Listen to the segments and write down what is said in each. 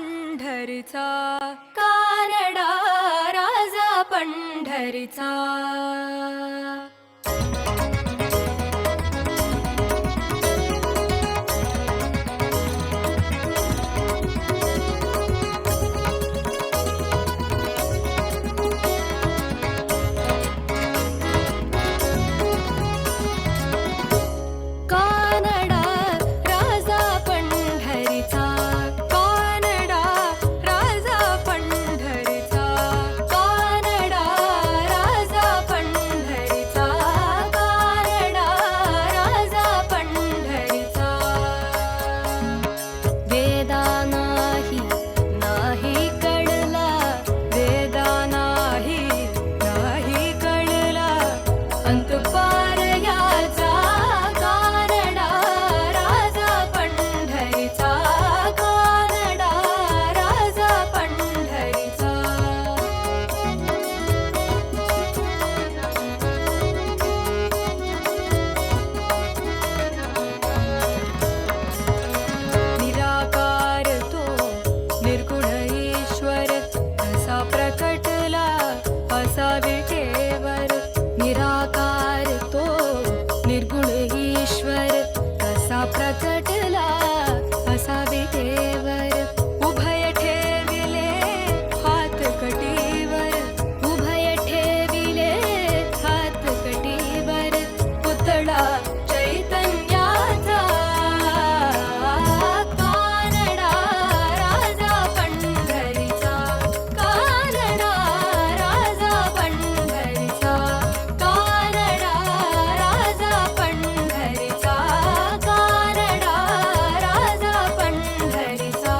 पंढरीचा, कानडा राजा पंढरीचा. कानडा राजा पंढरीचा, कानडा राजा पंढरीचा, कानडा राजा पंढरीचा, कानडा राजा पंढरीचा. वेदा नाही नाही कळला, वेदा नाही नाही कळला, अंतपार याचा कानडा राजा पंढरीचा, कानडा राजा पंढरीचा. निराकार तो निर्गुण ईश्वर असा प्रकटला असा विठेवर. निराकार तो निर्गुण ईश्वर कसा प्रकटला असा विठेवर. उभय ठेविले हात कटीवर, उभय ठेविले हात कटीवर, पुतळा चैतन्याचा कानडा राजा पंढरीचा, कानडा राजा पंढरीचा, कानडा राजा पंढरीचा, कानडा राजा पंढरीचा.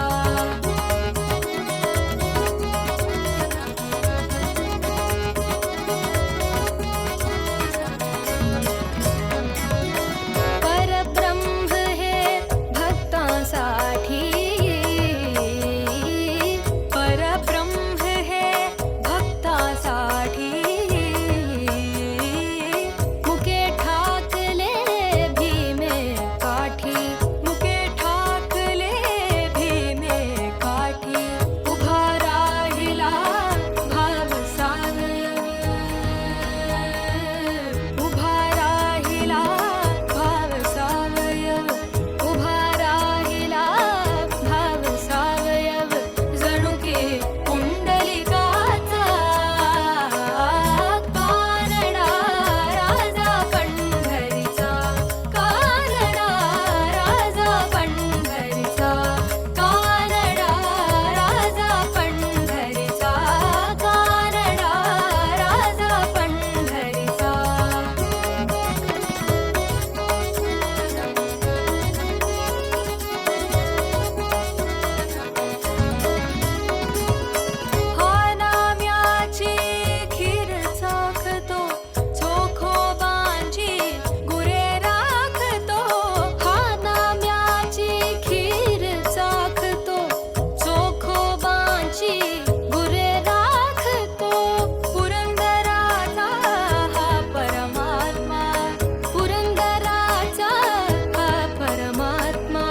परब्रह्म हे भक्तांसाठी, परब्रह्म हे भक्तांसाठी, मुके ठाकले भीमे काठी, मुके ठाकले भीमे काठी. उभा राहिला भाव सावयव, उभा राहिला भाव सावयव, उभा राहिला भाव सावयव, जणू की पुंडलिकाचा कानडा राजा पंढरीचा, कानडा राजा पंढरीचा, कानडा राजा पंढरीचा, कानडा राजा पंढरीचा. हा नाम्याची खीर चाखतो, चोखोबांची गुरे राखतो. हा नाम्याची खीर चाखतो, चोखोबांची गुरे राखतो. पुरंदराचा हा परमात्मा, पुरंदराचा हा परमात्मा,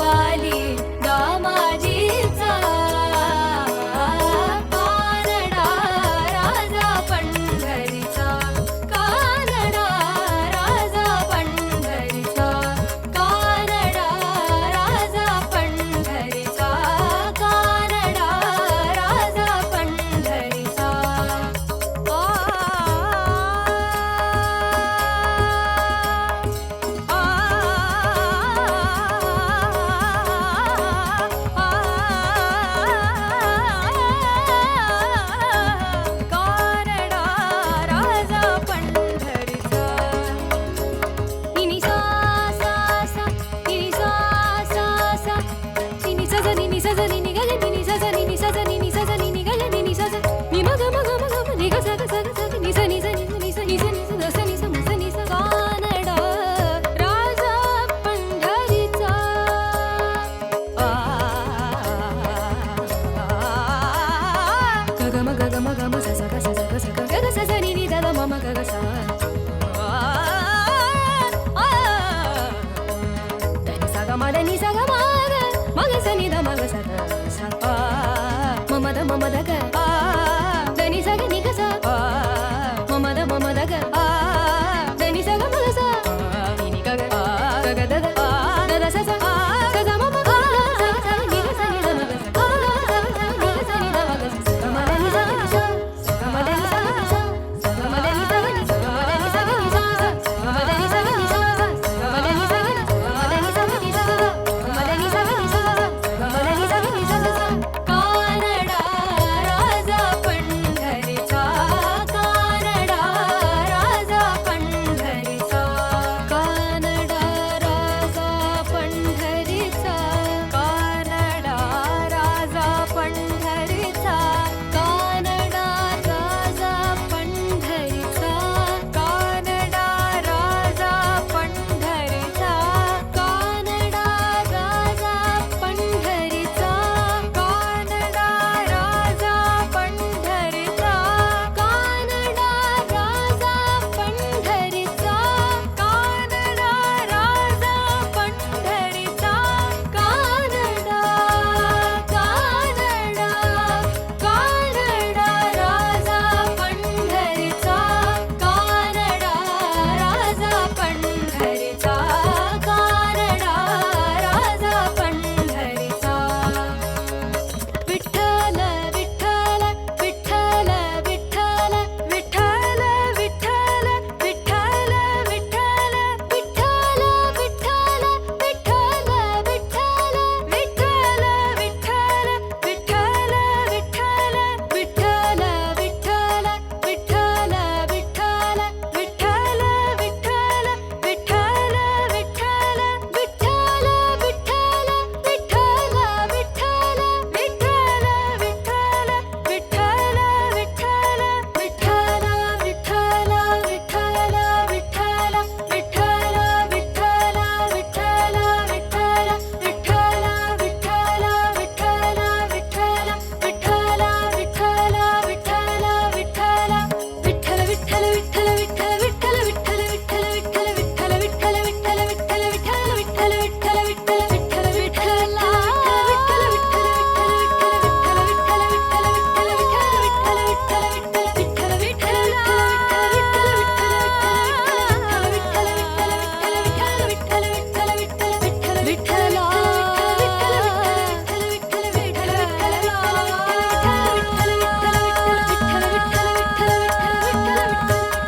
वाली दामाजीचा कानडा राजा पंढरीचा, कानडा राजा पंढरीचा, कानडा राजा पंढरीचा, कानडा राजा पंढरीचा. कानडा राजा पंढरीचा. निनी सा सा सा, निनी सा सा सा, निनी सा सा, निनी सा सा, निनी ग ग, निनी सा सा, निनी सा सा, निनी सा सा, निनी ग ग, निनी सा सा, नि म ग म ग म ग म, नि ग सा ग सा ग सा ग, नि सा नि सा नि सा नि सा नि सा नि सा द सा नि सा म सा नि सा. कानडा राजा पंढरीचा. ग ग म ग ग म ग म सा सा ग सा सा ग सा ग ग सा सा नि नि दा दा म म ग ग सा. दा नि सा ग म दा नि सा ग म ग, म ग सा नि दा म ग सा ग सा. ममद ग